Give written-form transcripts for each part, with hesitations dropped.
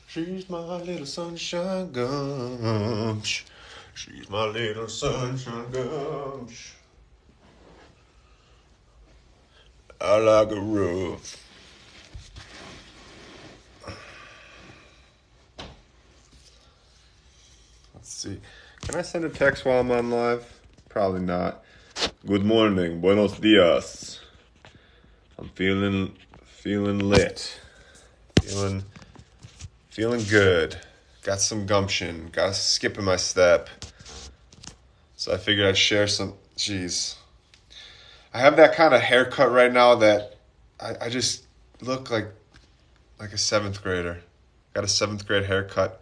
She's my little sunshine gumsh. She's my little sunshine gumsh. I like a rough. Let's see. Can I send a text while I'm on live? Probably not. Good morning. Buenos dias. I'm feeling lit. Feeling good. Got some gumption. Got a skip in my step. So I figured I'd share some. Jeez. I have that kind of haircut right now that I just look like a 7th grader. Got a 7th grade haircut.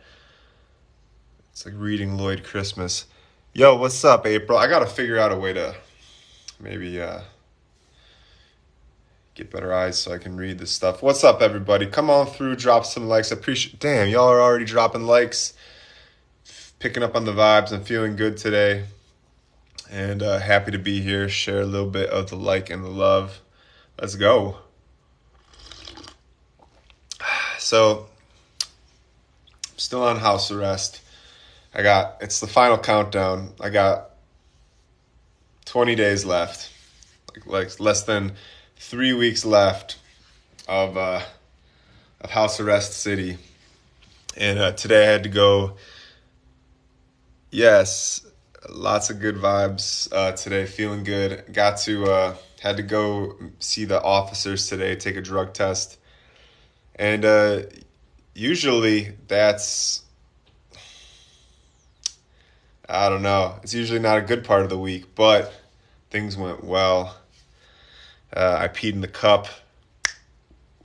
It's like reading Lloyd Christmas. Yo, what's up, April? I gotta figure out a way to maybe get better eyes so I can read this stuff. What's up, everybody? Come on through, drop some likes. Damn, y'all are already dropping likes. Picking up on the vibes. I'm feeling good today. And happy to be here. Share a little bit of the like and the love. Let's go. So, I'm still on house arrest. It's the final countdown. I got 20 days left. Like less than 3 weeks left of house arrest city. And today I had to go. Yes, lots of good vibes today. Feeling good. Had to go see the officers today, take a drug test. And usually that's, I don't know. It's usually not a good part of the week, but things went well. I peed in the cup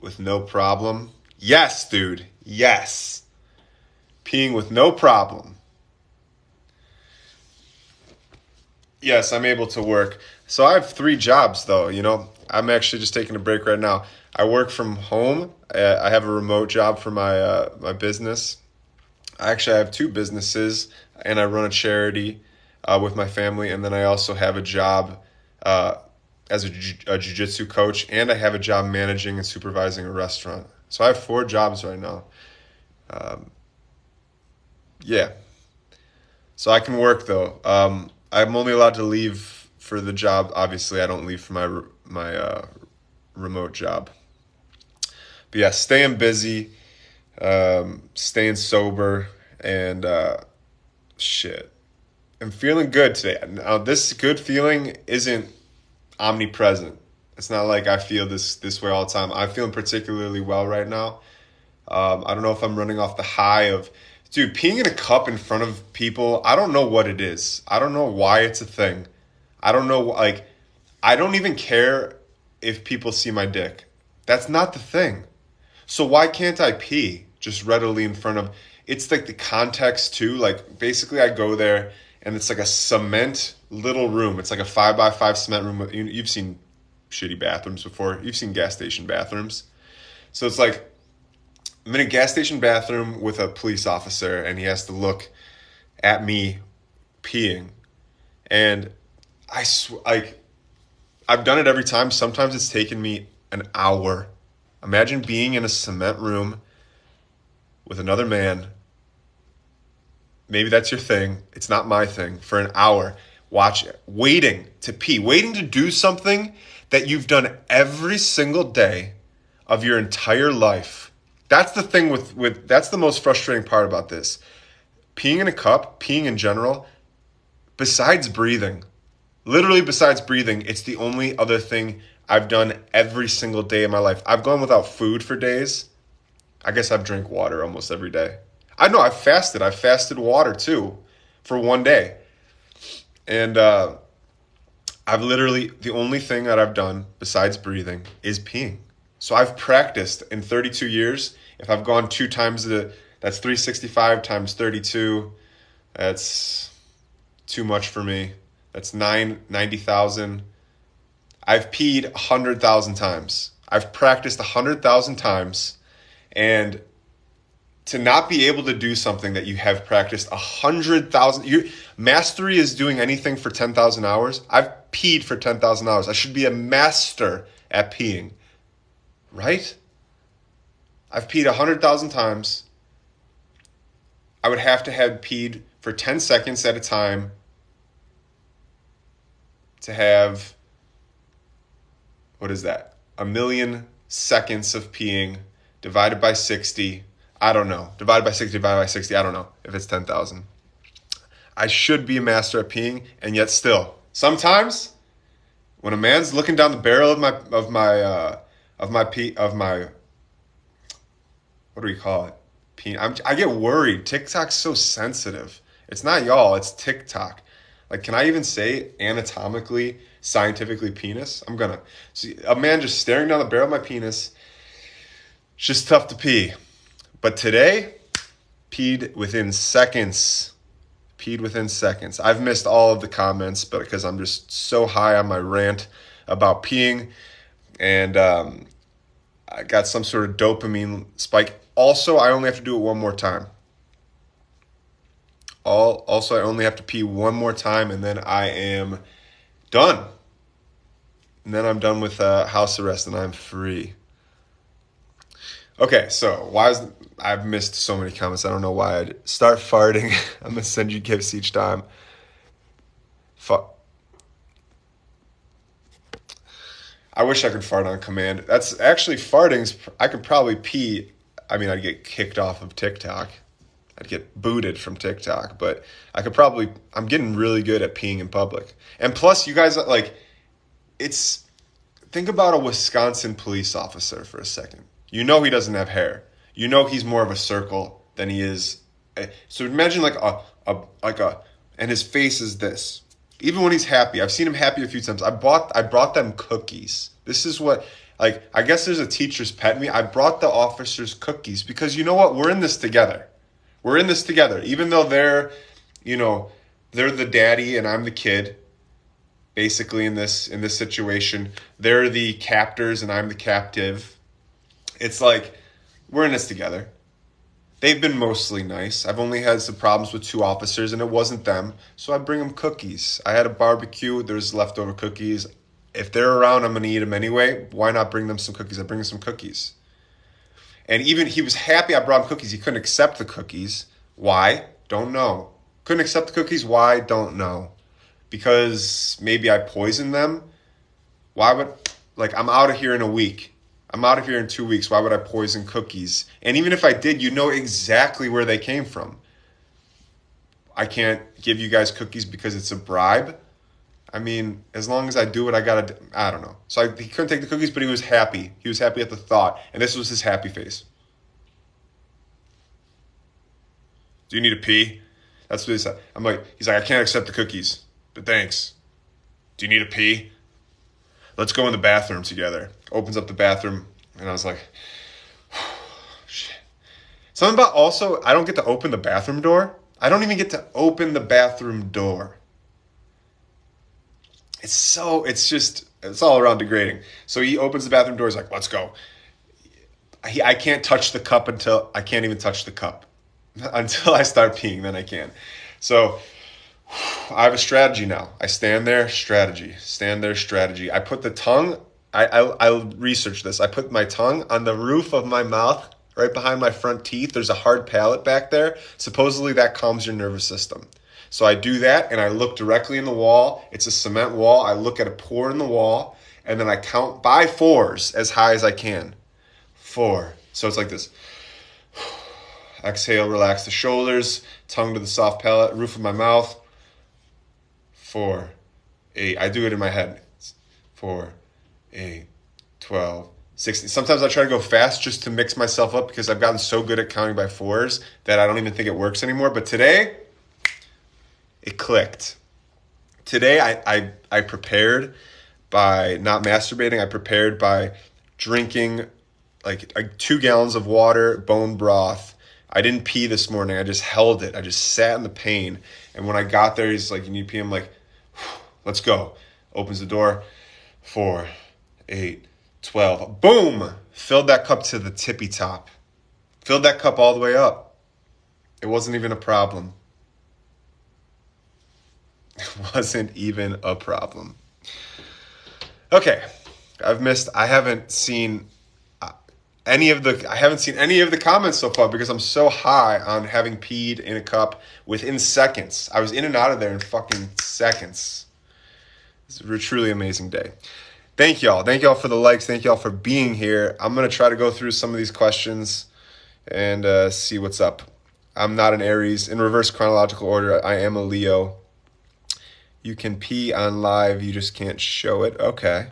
with no problem. Yes, dude. Yes. Peeing with no problem. Yes, I'm able to work. So I have 3 jobs, though. I'm actually just taking a break right now. I work from home. I have a remote job for my business. I have 2 businesses, and I run a charity with my family. And then I also have a job as a jiu-jitsu coach, and I have a job managing and supervising a restaurant. So I have 4 jobs right now. Yeah. So I can work, though. I'm only allowed to leave for the job. Obviously, I don't leave for my remote job. But yeah, staying busy, staying sober, and shit. I'm feeling good today. Now, this good feeling isn't omnipresent. It's not like I feel this way all the time. I'm feeling particularly well right now. I don't know if I'm running off the high of, dude, peeing in a cup in front of people. I don't know what it is. I don't know why it's a thing. I don't know, I don't even care if people see my dick. That's not the thing. So why can't I pee just readily in front of, it's like the context too. Like basically I go there and it's like a cement little room. It's like a 5x5 cement room. You've seen shitty bathrooms before. You've seen gas station bathrooms. So it's like, I'm in a gas station bathroom with a police officer and he has to look at me peeing. And I've done it every time. Sometimes it's taken me an hour. Imagine being in a cement room with another man. Maybe that's your thing. It's not my thing. For an hour, waiting to pee, waiting to do something that you've done every single day of your entire life. That's the thing that's the most frustrating part about this. Peeing in a cup, peeing in general, besides breathing, literally besides breathing, it's the only other thing I've done every single day of my life. I've gone without food for days. I guess I've drank water almost every day. I know I've fasted. I've fasted water too for one day. And the only thing that I've done besides breathing is peeing. So I've practiced in 32 years. If I've gone 2 times, that's 365 times 32. That's too much for me. That's 90,000. I've peed 100,000 times. I've practiced 100,000 times. And to not be able to do something that you have practiced 100,000, mastery is doing anything for 10,000 hours. I've peed for 10,000 hours. I should be a master at peeing, right? I've peed 100,000 times, I would have to have peed for 10 seconds at a time to have, what is that? 1,000,000 seconds of peeing divided by 60. I don't know. Divided by 60, divided by 60. I don't know if it's 10,000. I should be a master at peeing, and yet still, sometimes when a man's looking down the barrel of my what do we call it? I get worried. TikTok's so sensitive. It's not y'all, it's TikTok. Like, can I even say anatomically, scientifically penis? I'm gonna. See, a man just staring down the barrel of my penis, it's just tough to pee. But today, peed within seconds. Peed within seconds. I've missed all of the comments, but because I'm just so high on my rant about peeing, and I got some sort of dopamine spike. Also, I only have to do it one more time. Also, I only have to pee one more time, and then I am done. And then I'm done with house arrest, and I'm free. Okay, so I've missed so many comments. I don't know why. I'd start farting. I'm gonna send you gifts each time. I wish I could fart on command. That's actually farting's. I could probably pee. I mean, I'd get kicked off of TikTok. I'd get booted from TikTok, but I'm getting really good at peeing in public. And plus, you guys, like, think about a Wisconsin police officer for a second. You know he doesn't have hair. You know he's more of a circle than he is. So imagine and his face is this. Even when he's happy, I've seen him happy a few times. I brought them cookies. This is what, like, I guess there's a teacher's pet in me. I brought the officers cookies because you know what? We're in this together. We're in this together. Even though they're the daddy and I'm the kid, basically in this situation. They're the captors and I'm the captive. It's like, we're in this together. They've been mostly nice. I've only had some problems with 2 officers, and it wasn't them. So I bring them cookies. I had a barbecue. There's leftover cookies. If they're around, I'm going to eat them anyway. Why not bring them some cookies? I bring them some cookies. And even he was happy I brought him cookies. He couldn't accept the cookies. Why? Don't know. Couldn't accept the cookies. Why? Don't know. Because maybe I poisoned them. Why would, I'm out of here in a week. I'm out of here in 2 weeks. Why would I poison cookies? And even if I did, you know exactly where they came from. I can't give you guys cookies because it's a bribe. I mean, as long as I do what I got to do, I don't know. So he couldn't take the cookies, but he was happy. He was happy at the thought. And this was his happy face. Do you need a pee? That's what he said. He's like, I can't accept the cookies, but thanks. Do you need a pee? Let's go in the bathroom together. Opens up the bathroom, and I was like, shit. Something about also, I don't get to open the bathroom door. I don't even get to open the bathroom door. It's all around degrading. So he opens the bathroom door. He's like, let's go. I can't touch the cup I can't even touch the cup until I start peeing. Then I can. So I have a strategy now. I stand there, strategy. I put the tongue, I researched this. I put my tongue on the roof of my mouth, right behind my front teeth. There's a hard palate back there. Supposedly that calms your nervous system. So I do that, and I look directly in the wall. It's a cement wall. I look at a pore in the wall, and then I count by 4s as high as I can. 4. So it's like this. Exhale, relax the shoulders, tongue to the soft palate, roof of my mouth. 4, 8. I do it in my head. 4, 8, 12, 16. Sometimes I try to go fast just to mix myself up because I've gotten so good at counting by 4s that I don't even think it works anymore. But today, it clicked. Today, I prepared by not masturbating. I prepared by drinking like 2 gallons of water, bone broth. I didn't pee this morning. I just held it. I just sat in the pain. And when I got there, he's like, you need to pee? I'm like, let's go. Opens the door. 4, 8, 12. Boom! Filled that cup to the tippy top. Filled that cup all the way up. It wasn't even a problem. It wasn't even a problem. Okay. I haven't seen, I haven't seen any of the comments so far because I'm so high on having peed in a cup within seconds. I was in and out of there in fucking seconds. It's a truly amazing day. Thank y'all. Thank y'all for the likes. Thank y'all for being here. I'm going to try to go through some of these questions and see what's up. I'm not an Aries. In reverse chronological order, I am a Leo. You can pee on live, you just can't show it. Okay.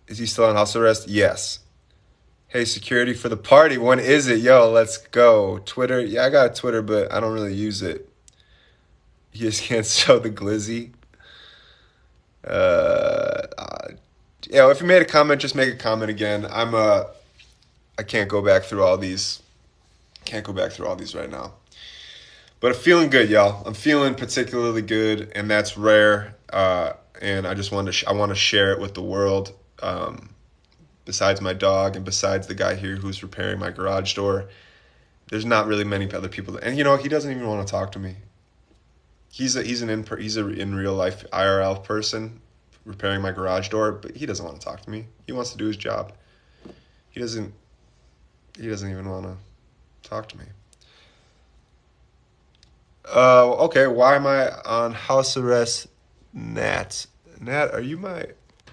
Is he still on house arrest? Yes. Hey, security for the party. When is it? Yo, let's go. Twitter. Yeah, I got a Twitter, but I don't really use it. You just can't show the glizzy. If you made a comment, just make a comment again. I can't go back through all these. Can't go back through all these right now. But I'm feeling good, y'all. I'm feeling particularly good, and that's rare. And I just wanted to I want to share it with the world. Besides my dog and besides the guy here who's repairing my garage door, there's not really many other people. And you know, he doesn't even want to talk to me. He's an in real life IRL person repairing my garage door, but he doesn't want to talk to me. He wants to do his job. He doesn't even want to talk to me. Okay, why am I on house arrest? Nat, are you my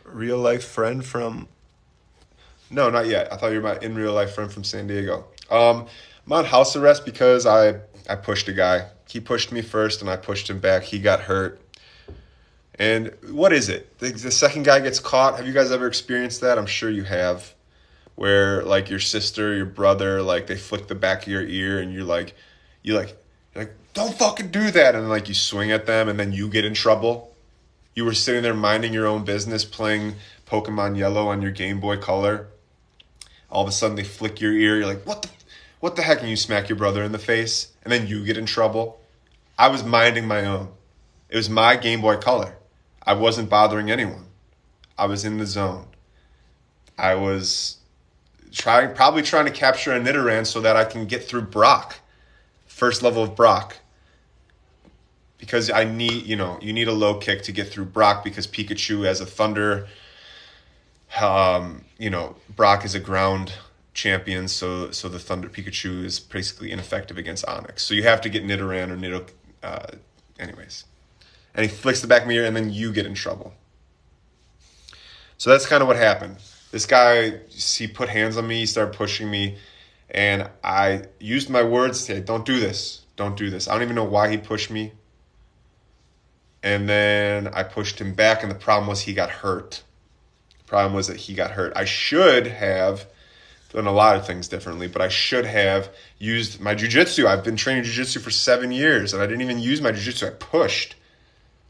real life friend from... No, not yet. I thought you were my in real life friend from San Diego. I'm on house arrest because I pushed a guy. He pushed me first and I pushed him back. He got hurt. And what is it? The second guy gets caught. Have you guys ever experienced that? I'm sure you have. Where like your sister, your brother, like they flick the back of your ear and you're like, don't fucking do that. And like you swing at them and then you get in trouble. You were sitting there minding your own business, playing Pokemon Yellow on your Game Boy Color. All of a sudden they flick your ear. You're like, what the heck? And you smack your brother in the face and then you get in trouble. I was minding my own. It was my Game Boy Color. I wasn't bothering anyone. I was in the zone. I was probably trying to capture a Nidoran so that I can get through Brock. First level of Brock. Because you need a low kick to get through Brock because Pikachu has a thunder. Brock is a ground champion, so the Thunder Pikachu is basically ineffective against Onix. So you have to get Nidoran or anyways. And he flicks the back of my ear, and then you get in trouble. So that's kind of what happened. This guy, he put hands on me, he started pushing me, and I used my words to say, don't do this. Don't do this. I don't even know why he pushed me. And then I pushed him back, and the problem was he got hurt. The problem was that he got hurt. I should have done a lot of things differently, but I should have used my jiu-jitsu. I've been training jiu-jitsu for 7 years, and I didn't even use my jiu-jitsu. I pushed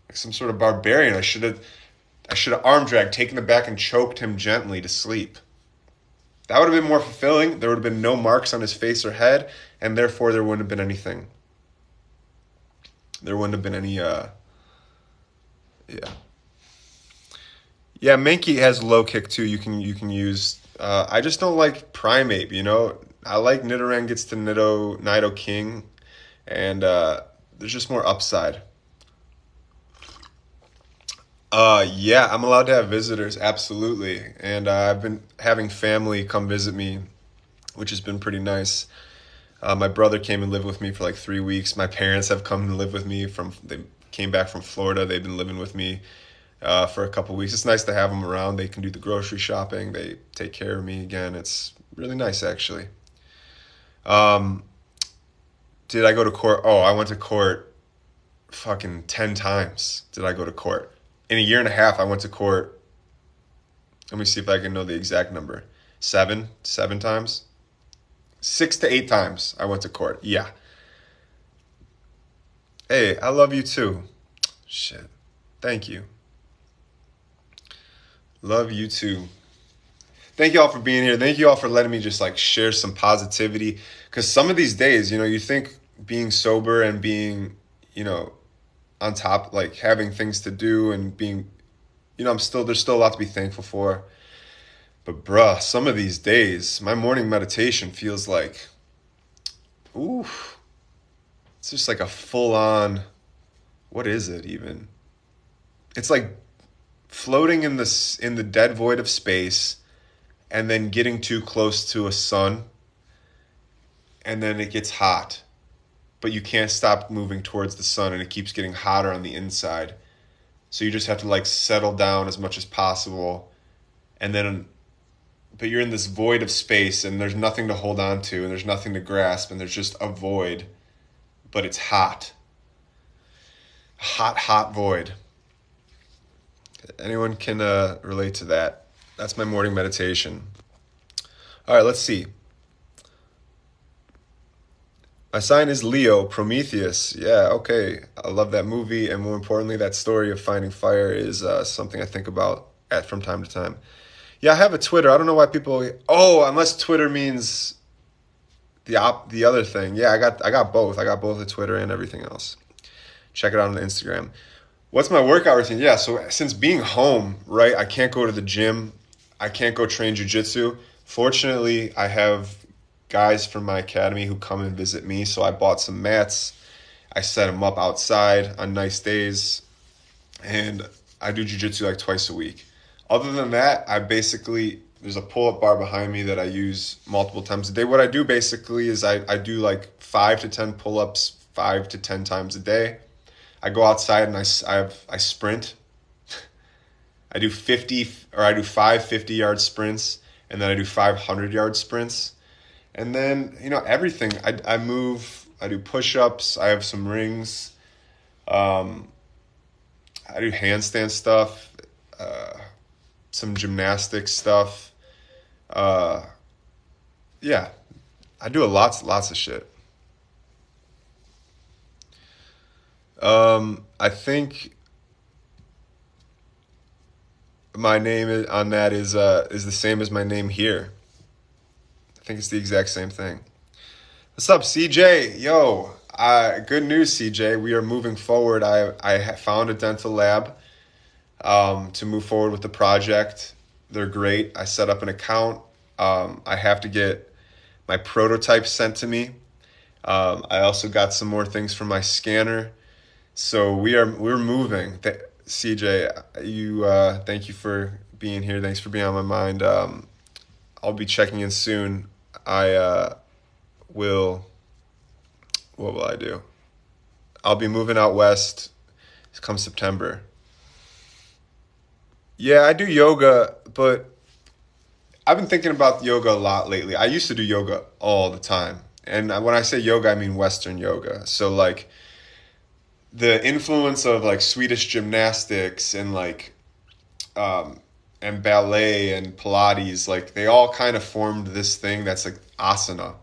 like some sort of barbarian. I should have arm dragged, taken the back, and choked him gently to sleep. That would have been more fulfilling. There would have been no marks on his face or head, and therefore there wouldn't have been anything. There wouldn't have been any, Yeah, Mankey has low kick too. You can use. I just don't like Primeape. I like Nidoran gets to Nido King, and there's just more upside. Yeah, I'm allowed to have visitors, absolutely, and I've been having family come visit me, which has been pretty nice. My brother came and lived with me for like 3 weeks. My parents have come and lived with me they came back from Florida. They've been living with me for a couple weeks. It's nice to have them around. They can do the grocery shopping. They take care of me again. It's really nice, actually. Did I go to court? Oh, I went to court fucking 10 times. Did I go to court? In a year and a half, I went to court. Let me see if I can know the exact number. 7 times? 6 to 8 times I went to court. Yeah. Hey, I love you too. Shit. Thank you. Love you too. Thank you all for being here. Thank you all for letting me just like share some positivity. Because some of these days, you think being sober and being, on top, like having things to do and being, there's still a lot to be thankful for. But bruh, some of these days, my morning meditation feels like, ooh, it's just like a full on, what is it even? It's like floating in the dead void of space and then getting too close to a sun, and then it gets hot, but you can't stop moving towards the sun, and it keeps getting hotter on the inside. So you just have to like settle down as much as possible, and then but you're in this void of space, and there's nothing to hold on to, and there's nothing to grasp, and there's just a void, but it's hot. Hot, hot void. Anyone can relate to that. That's my morning meditation. All right, let's see. My sign is Leo, Prometheus. Yeah, okay. I love that movie, and more importantly, that story of finding fire is something I think about from time to time. Yeah, I have a Twitter. I don't know why people. Oh, unless Twitter means the other thing. Yeah, I got both. I got both a Twitter and everything else. Check it out on the Instagram. What's my workout routine? Yeah, so since being home, right, I can't go to the gym. I can't go train jiu-jitsu. Fortunately, I have guys from my academy who come and visit me, so I bought some mats. I set them up outside on nice days, and I do jiu-jitsu like twice a week. Other than that, there's a pull-up bar behind me that I use multiple times a day. What I do basically is I do like 5 to 10 pull-ups 5 to 10 times a day. I go outside and I sprint. I do 5 50-yard sprints, and then I do 500-yard sprints. And then, everything. I move, I do push-ups, I have some rings. I do handstand stuff, some gymnastics stuff. Yeah, I do lots of shit. I think my name on that is the same as my name here. I think it's the exact same thing. What's up, CJ? Yo, good news, CJ. We are moving forward. I found a dental lab to move forward with the project. They're great. I set up an account. I have to get my prototype sent to me. I also got some more things from my scanner. So we're moving. CJ, you thank you for being here. Thanks for being on my mind. I'll be checking in soon. I will. What will I do? I'll be moving out west come September. Yeah, I do yoga, but I've been thinking about yoga a lot lately. I used to do yoga all the time. And when I say yoga, I mean Western yoga. So like the influence of like Swedish gymnastics and like and ballet and Pilates, like they all kind of formed this thing that's like asana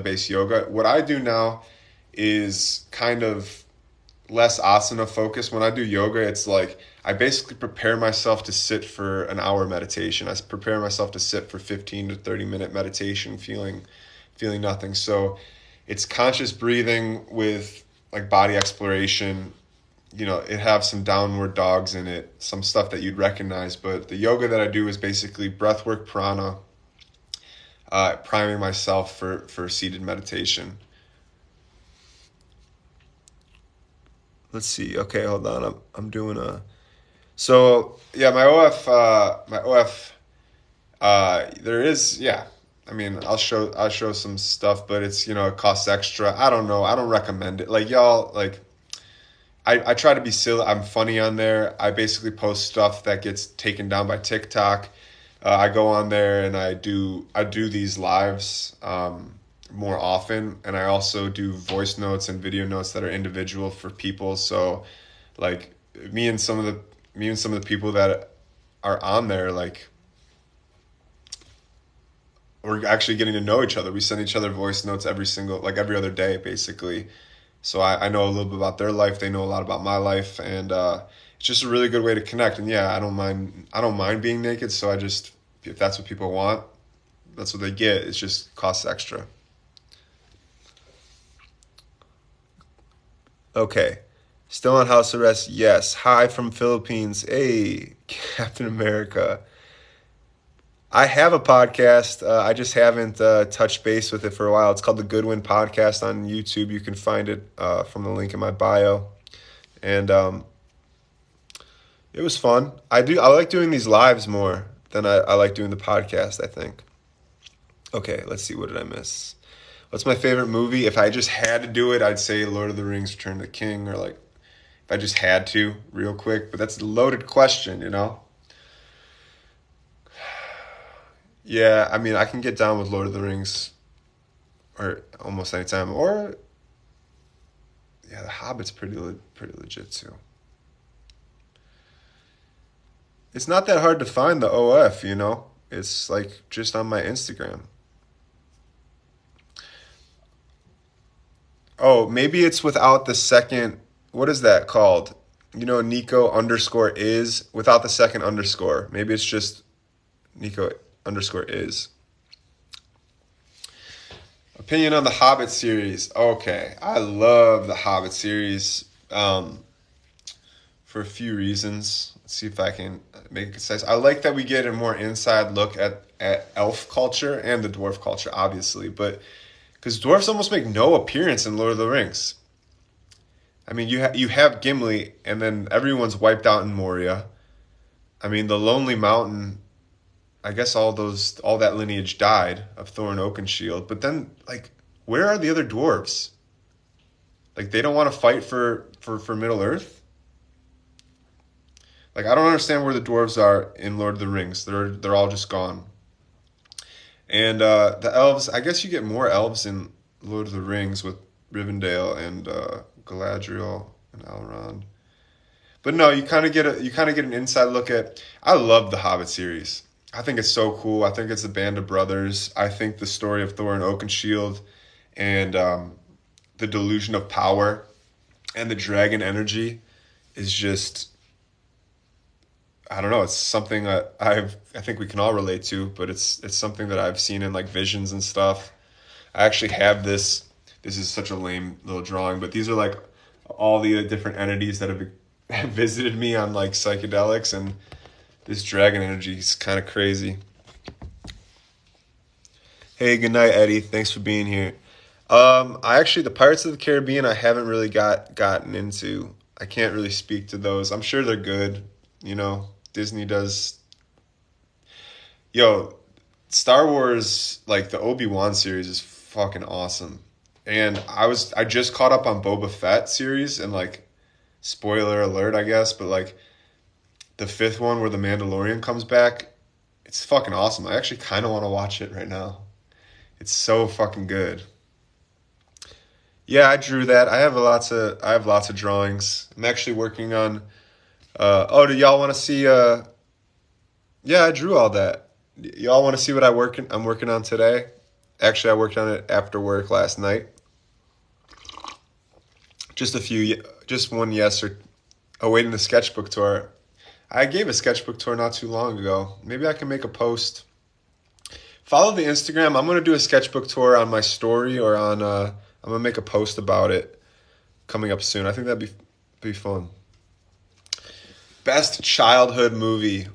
based yoga. What I do now is kind of less asana focused. When I do yoga, it's like I basically prepare myself to sit for an hour meditation. I prepare myself to sit for 15 to 30-minute meditation, feeling nothing. So it's conscious breathing with like body exploration. It has some downward dogs in it, some stuff that you'd recognize. But the yoga that I do is basically breathwork, prana, priming myself for seated meditation. Let's see. Okay, hold on. I'm doing a. So yeah, my OF. There is, yeah. I mean, I'll show some stuff, but it's it costs extra. I don't know. I don't recommend it. Like y'all, like I try to be silly. I'm funny on there. I basically post stuff that gets taken down by TikTok. I go on there and I do these lives more often, and I also do voice notes and video notes that are individual for people. So like me and some of the people that are on there, like we're actually getting to know each other. We send each other voice notes every other day, basically. So I know a little bit about their life. They know a lot about my life, and it's just a really good way to connect. And yeah, I don't mind being naked. So if that's what people want, that's what they get. It just costs extra. Okay. Still on house arrest? Yes. Hi from Philippines. Hey, Captain America. I have a podcast. I just haven't touched base with it for a while. It's called the Goodwind podcast on YouTube. You can find it from the link in my bio. And it was fun. I like doing these lives more then I like doing the podcast, I think. Okay, let's see. What did I miss? What's my favorite movie? If I just had to do it, I'd say Lord of the Rings, Return of the King, or like if I just had to, real quick. But that's a loaded question, you know? Yeah, I mean, I can get down with Lord of the Rings or almost any time. Or, yeah, The Hobbit's pretty legit too. It's not that hard to find the OF, you know? It's like just on my Instagram. Oh, maybe it's without the second. What is that called? You know, Niko underscore is without the second underscore. Maybe it's just Niko underscore is. Opinion on the Hobbit series. Okay, I love the Hobbit series for a few reasons. Let's see if I can make it concise. I like that we get a more inside look at elf culture and the dwarf culture, obviously, but because dwarves almost make no appearance in Lord of the Rings. I mean, you have Gimli, and then everyone's wiped out in Moria. I mean, the Lonely Mountain. I guess all that lineage died of Thorin Oakenshield. But then, like, where are the other dwarves? Like, they don't want to fight for Middle Earth. Like, I don't understand where the dwarves are in Lord of the Rings. They're all just gone. And the elves, I guess you get more elves in Lord of the Rings with Rivendell and Galadriel and Elrond. But no, you kind of get an inside look at. I love the Hobbit series. I think it's so cool. I think it's a band of brothers. I think the story of Thorin Oakenshield and the delusion of power and the dragon energy is just, I don't know. It's something that I think we can all relate to, but it's something that I've seen in like visions and stuff. I actually have this. This is such a lame little drawing, but these are like all the different entities that have visited me on like psychedelics, and this dragon energy is kind of crazy. Hey, good night, Eddie. Thanks for being here. I actually the Pirates of the Caribbean I haven't really gotten into. I can't really speak to those. I'm sure they're good. You know, Disney does. Yo, Star Wars, like the Obi-Wan series is fucking awesome. And I just caught up on Boba Fett series, and like spoiler alert, I guess, but like the fifth one where the Mandalorian comes back, it's fucking awesome. I actually kind of want to watch it right now. It's so fucking good. Yeah, I drew that. I have lots of drawings. I'm actually working on. Do y'all want to see? Yeah, I drew all that. Y'all want to see what I'm working on today? Actually, I worked on it after work last night. Just one yes or awaiting the sketchbook tour. I gave a sketchbook tour not too long ago. Maybe I can make a post. Follow the Instagram. I'm going to do a sketchbook tour on my story or on, I'm going to make a post about it coming up soon. I think that'd be fun. Best childhood movie.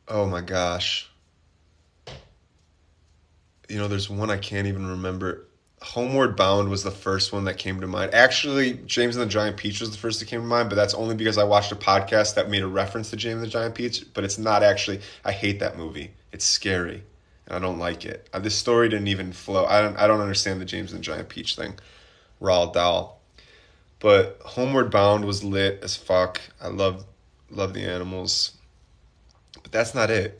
Oh my gosh. You know, there's one I can't even remember. Homeward Bound was the first one that came to mind. Actually, James and the Giant Peach was the first that came to mind, but that's only because I watched a podcast that made a reference to James and the Giant Peach, but it's not actually. I hate that movie. It's scary, and I don't like it. This story didn't even flow. I don't understand the James and the Giant Peach thing. Roald Dahl. But Homeward Bound was lit as fuck. I love the animals. But that's not it.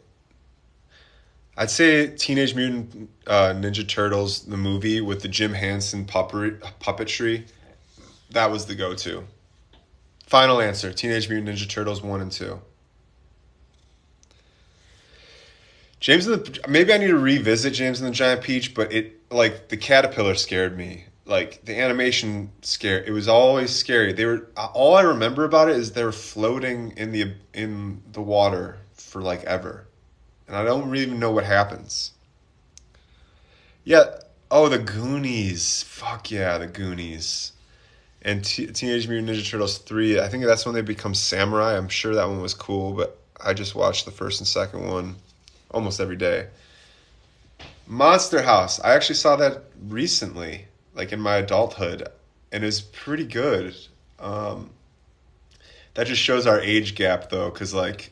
I'd say Teenage Mutant Ninja Turtles, the movie with the Jim Henson puppetry, that was the go-to. Final answer, Teenage Mutant Ninja Turtles 1 and 2. Maybe I need to revisit James and the Giant Peach, but like the caterpillar scared me. Like the animation scared. It was always scary. All I remember about it is they were floating in the water for like ever. And I don't really even know what happens. Yeah. Oh, the Goonies. Fuck yeah, the Goonies. And Teenage Mutant Ninja Turtles 3. I think that's when they become samurai. I'm sure that one was cool, but I just watched the first and second one almost every day. Monster House. I actually saw that recently, like in my adulthood, and it was pretty good. That just shows our age gap, though, because like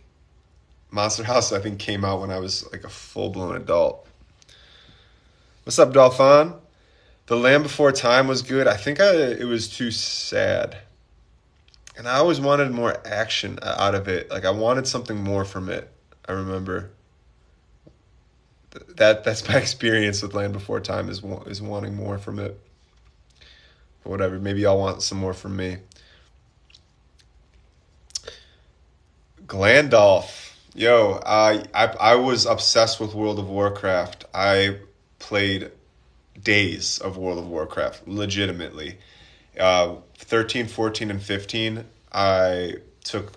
Monster House, I think, came out when I was like a full blown adult. What's up, Dolphin? The Land Before Time was good. I think it was too sad. And I always wanted more action out of it. Like I wanted something more from it. I remember that's my experience with Land Before Time is wanting more from it. But whatever, maybe y'all want some more from me. Glandalf. Yo, I was obsessed with World of Warcraft. I played days of World of Warcraft, legitimately. 13, 14, and 15, I took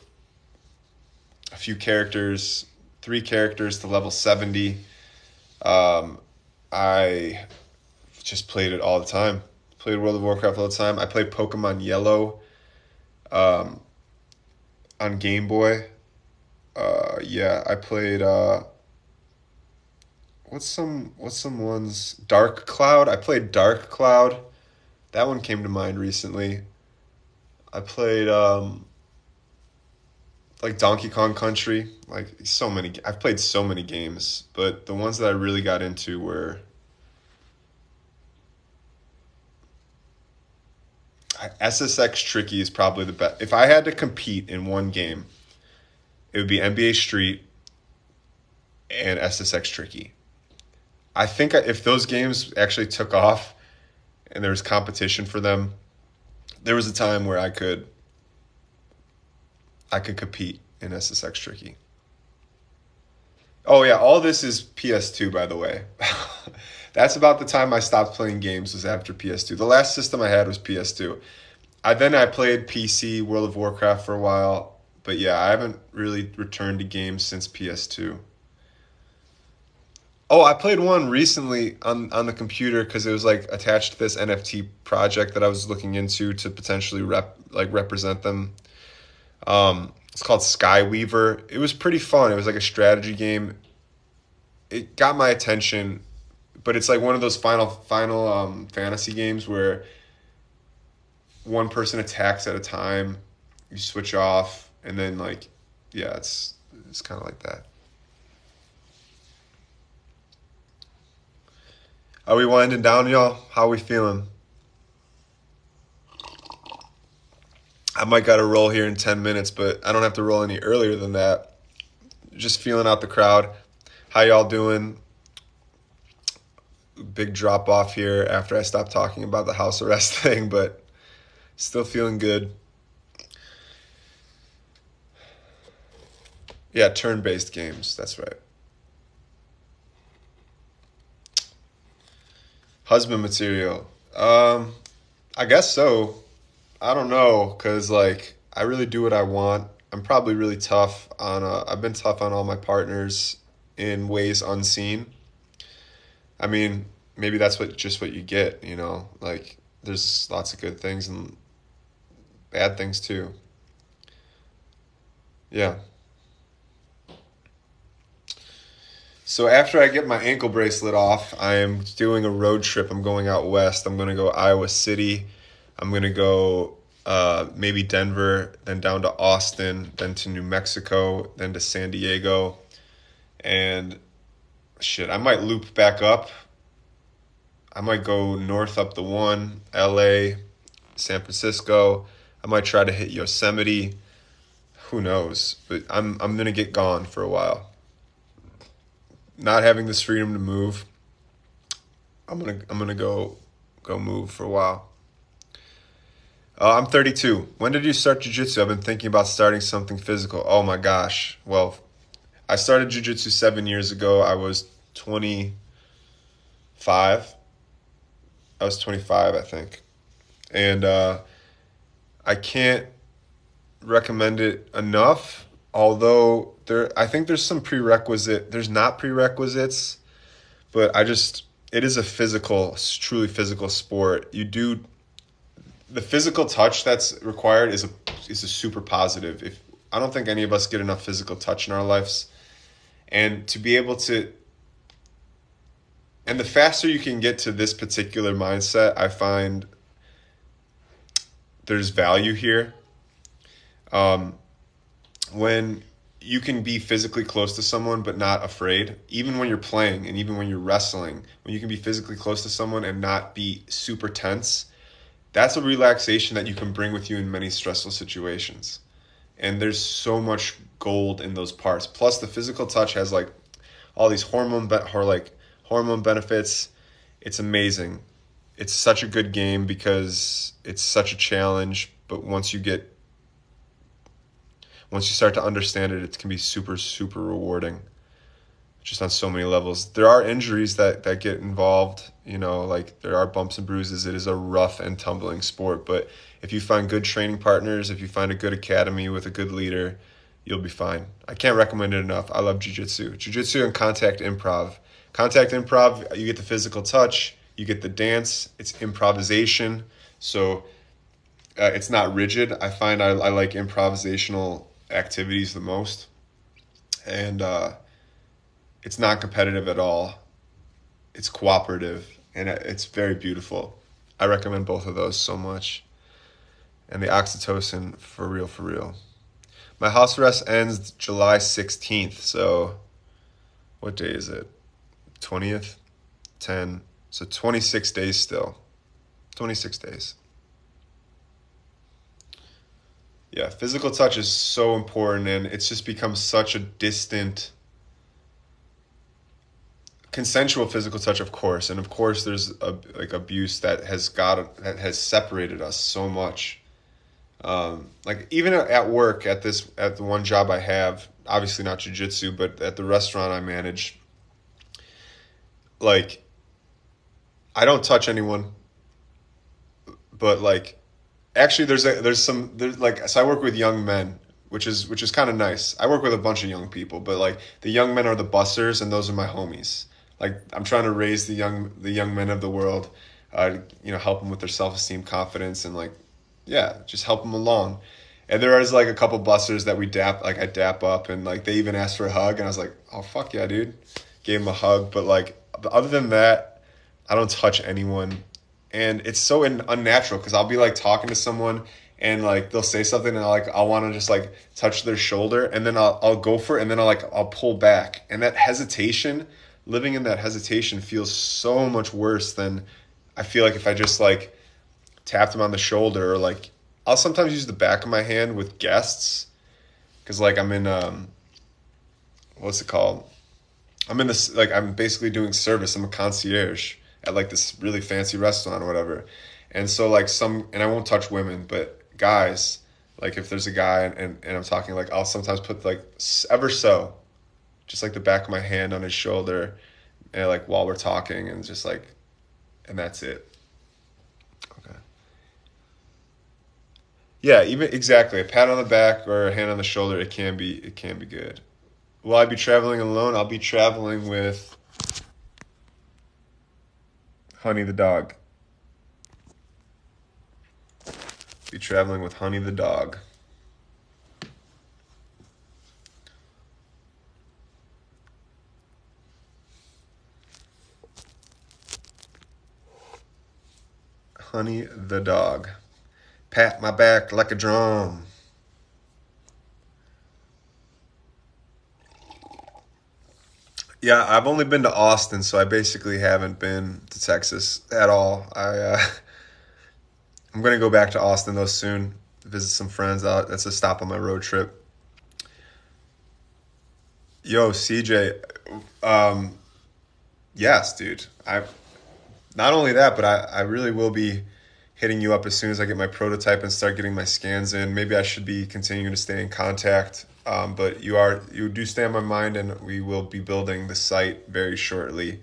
a few characters, 3 characters to level 70. I just played it all the time. Played World of Warcraft all the time. I played Pokemon Yellow on Game Boy. Yeah, I played what's some ones? Dark Cloud. I played Dark Cloud. That one came to mind recently. I played like Donkey Kong Country. Like so many. I've played so many games, but the ones that I really got into were SSX Tricky is probably the best. If I had to compete in one game, it would be NBA Street and SSX Tricky. I think if those games actually took off and there was competition for them, there was a time where I could compete in SSX Tricky. Oh yeah, all this is PS2 by the way. That's about the time I stopped playing games was after PS2. The last system I had was PS2. I played PC World of Warcraft for a while, but yeah, I haven't really returned to games since PS2. Oh, I played one recently on the computer because it was like attached to this NFT project that I was looking into to potentially represent them. It's called Skyweaver. It was pretty fun. It was like a strategy game. It got my attention, but it's like one of those final fantasy games where one person attacks at a time. You switch off, and then like, yeah, it's kind of like that. Are we winding down, y'all? How are we feeling? I might got to roll here in 10 minutes, but I don't have to roll any earlier than that. Just feeling out the crowd. How y'all doing? Big drop off here after I stopped talking about the house arrest thing, but still feeling good. Yeah, turn-based games. That's right. Husband material. I guess so. I don't know, cause like I really do what I want. I'm probably really tough on. I've been tough on all my partners in ways unseen. I mean, maybe that's what you get. Like there's lots of good things and bad things too. Yeah. So after I get my ankle bracelet off, I am doing a road trip. I'm going out west. I'm gonna go Iowa City. I'm gonna go maybe Denver, then down to Austin, then to New Mexico, then to San Diego, and shit, I might loop back up. I might go north up the one, LA, San Francisco. I might try to hit Yosemite. Who knows? But I'm gonna get gone for a while. Not having this freedom to move, I'm gonna go move for a while. I'm 32. When did you start jiu-jitsu? I've been thinking about starting something physical. Oh my gosh. Well, I started jiu-jitsu 7 years ago. I was 25. I was 25, I think. And I can't recommend it enough. Although I think there's some there's not prerequisites, but it is a truly physical sport. The physical touch that's required is a super positive. If I don't think any of us get enough physical touch in our lives, and to be able to, and the faster you can get to this particular mindset, I find there's value here. When you can be physically close to someone but not afraid. Even when you're playing and even when you're wrestling, when you can be physically close to someone and not be super tense, that's a relaxation that you can bring with you in many stressful situations. And there's so much gold in those parts. Plus, the physical touch has like all these hormone benefits. It's amazing. It's such a good game because it's such a challenge. But once you start to understand it, it can be super super rewarding. Just on so many levels. There are injuries that get involved, like there are bumps and bruises. It is a rough and tumbling sport, but if you find good training partners, if you find a good academy with a good leader, you'll be fine. I can't recommend it enough. I love jiu-jitsu. Jiu-jitsu and contact improv. Contact improv, you get the physical touch, you get the dance, it's improvisation. So it's not rigid. I find I like improvisational activities the most. And it's not competitive at all. It's cooperative, and it's very beautiful. I recommend both of those so much. And the oxytocin, for real, for real. My house arrest ends July 16th, so what day is it? 20th? 10. So 26 days still. 26 days. Yeah, physical touch is so important, and it's just become such a distant consensual physical touch, of course, and of course there's like abuse that has separated us so much. Like even at work, at the one job I have, obviously not jujitsu, but at the restaurant I manage, like I don't touch anyone, but like actually there's like, so I work with young men, which is kind of nice. I work with a bunch of young people, but like the young men are the busters, and those are my homies. Like I'm trying to raise the young men of the world, help them with their self-esteem, confidence, and like, yeah, just help them along. And there is like a couple busters that I dap up, and like they even asked for a hug, and I was like, oh fuck yeah, dude, gave them a hug. But like other than that, I don't touch anyone, and it's so unnatural because I'll be like talking to someone, and like they'll say something, and I'll want to just like touch their shoulder, and then I'll go for it, and then I'll pull back, and that hesitation, living in that hesitation feels so much worse than I feel like if I just like tapped them on the shoulder, or like I'll sometimes use the back of my hand with guests because like I'm in what's it called? I'm in this, like I'm basically doing service. I'm a concierge at like this really fancy restaurant or whatever. And so like and I won't touch women, but guys, like if there's a guy and I'm talking, like I'll sometimes put like ever so just like the back of my hand on his shoulder, and like while we're talking, and just like, and that's it. Okay. Yeah, even exactly. A pat on the back or a hand on the shoulder, it can be good. Will I be traveling alone? I'll be traveling with Honey the dog. Be traveling with Honey the dog. Honey the dog. Pat my back like a drum. Yeah, I've only been to Austin, so I basically haven't been to Texas at all. I'm gonna go back to Austin though soon, visit some friends out. That's a stop on my road trip. Yo, CJ, um, yes, dude. I Not only that, but I really will be hitting you up as soon as I get my prototype and start getting my scans in. Maybe I should be continuing to stay in contact. But you do stay on my mind, and we will be building the site very shortly.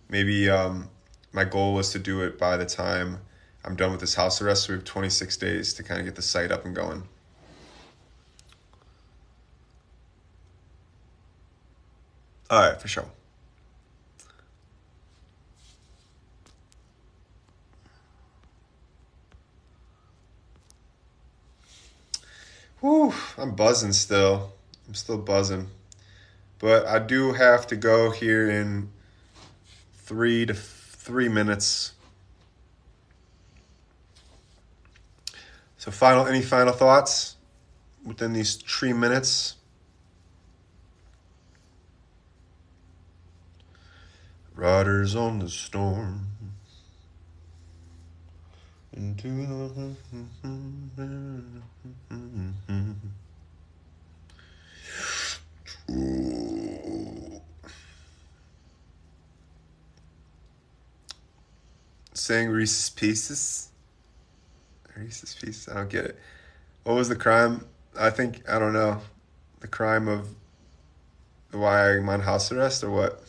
Maybe my goal was to do it by the time I'm done with this house arrest. So we have 26 days to kind of get the site up and going. All right, for sure. Whew, I'm buzzing still. I'm still buzzing. But I do have to go here in 3 to 3 minutes. So any final thoughts within these 3 minutes? Riders on the storm. Into the... Saying Reese's Pieces. Reese's Pieces. I don't get it. What was the crime? I don't know. The crime of why I'm on house arrest or what?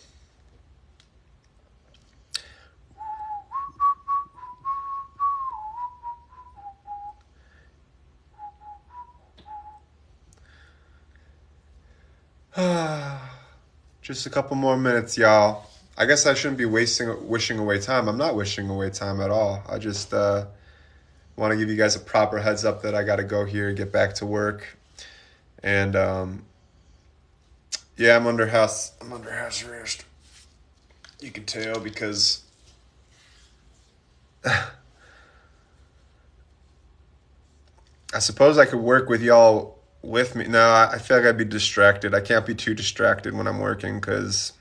Just a couple more minutes, y'all. I guess I shouldn't be wishing away time. I'm not wishing away time at all. I just want to give you guys a proper heads up that I got to go here and get back to work. And yeah, I'm under house arrest. You can tell because I suppose I could work with y'all with me. No, I feel like I'd be distracted. I can't be too distracted when I'm working because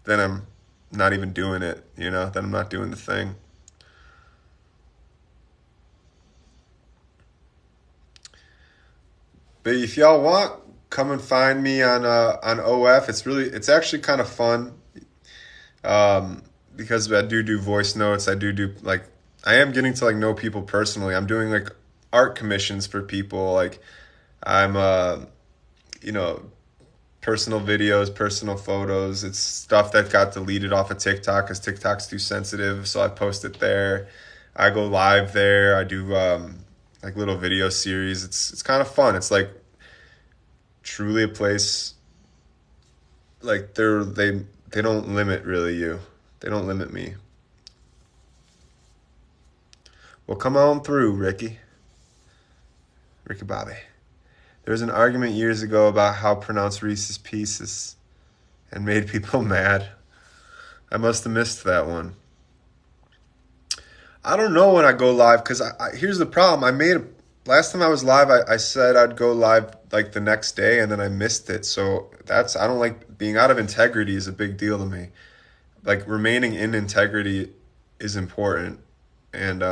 then I'm not even doing it, you know? Then I'm not doing the thing. But if y'all want, come and find me on OF. It's actually kind of fun. Because I do voice notes. I do like I am getting to like know people personally. I'm doing like art commissions for people. Like I'm you know, personal videos, personal photos. It's stuff that got deleted off of TikTok because TikTok's too sensitive. So I post it there. I go live there. I do like little video series. It's kind of fun. It's like truly a place like they don't limit really you. They don't limit me. Well, come on through, Ricky. Ricky Bobby. There was an argument years ago about how to pronounce Reese's Pieces and made people mad. I must have missed that one. I don't know when I go live because here's the problem. Last time I was live, I said I'd go live like the next day and then I missed it. So I don't like being out of integrity is a big deal to me. Like remaining in integrity is important. And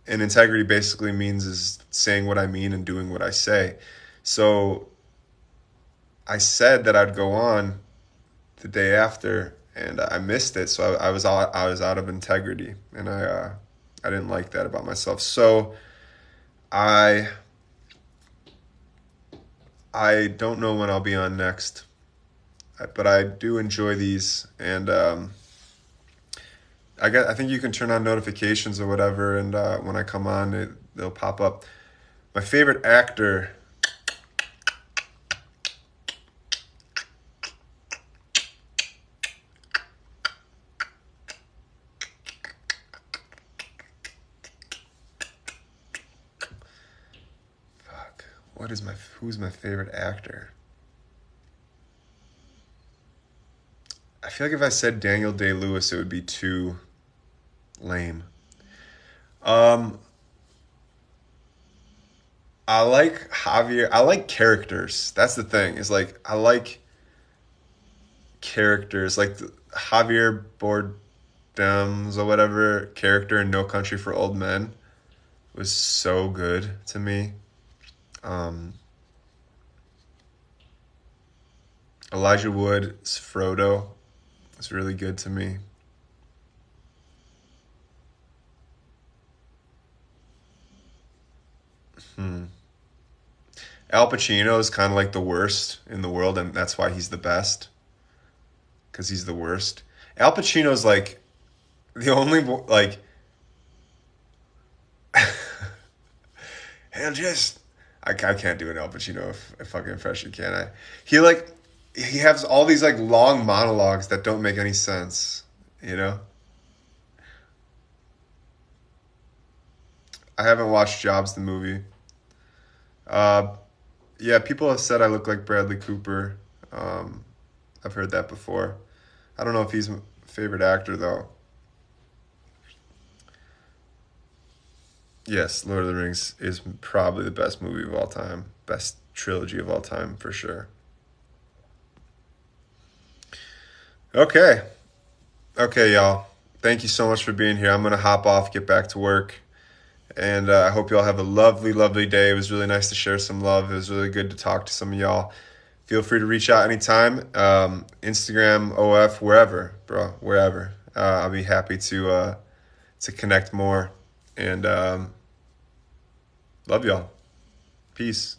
integrity basically means is saying what I mean and doing what I say. So I said that I'd go on the day after, and I missed it. So I was out of integrity, and I didn't like that about myself. So I don't know when I'll be on next, but I do enjoy these, and I think you can turn on notifications or whatever, and when I come on, they'll pop up. My favorite actor. Fuck. Who's my favorite actor? I feel like if I said Daniel Day-Lewis, it would be too lame. I like Javier. I like characters. That's the thing. Is like I like characters. Like Javier Bardem's or whatever character in No Country for Old Men was so good to me. Um, Elijah Wood's Frodo was really good to me. Hmm. Al Pacino is kind of like the worst in the world, and that's why he's the best, because he's the worst. Al Pacino's like the only like hell just I can't do an Al Pacino if fucking impression, can I? He like he has all these like long monologues that don't make any sense, you know? I haven't watched Jobs the movie. Uh yeah, people have said I look like Bradley Cooper. Um I've heard that before. I don't know if he's my favorite actor though. Yes, Lord of the Rings is probably the best movie of all time. Best trilogy of all time for sure. Okay. Okay, y'all. Thank you so much for being here. I'm going to hop off, get back to work. And I hope y'all have a lovely, lovely day. It was really nice to share some love. It was really good to talk to some of y'all. Feel free to reach out anytime. Instagram, OF, wherever, bro, wherever. I'll be happy to connect more. And love y'all. Peace.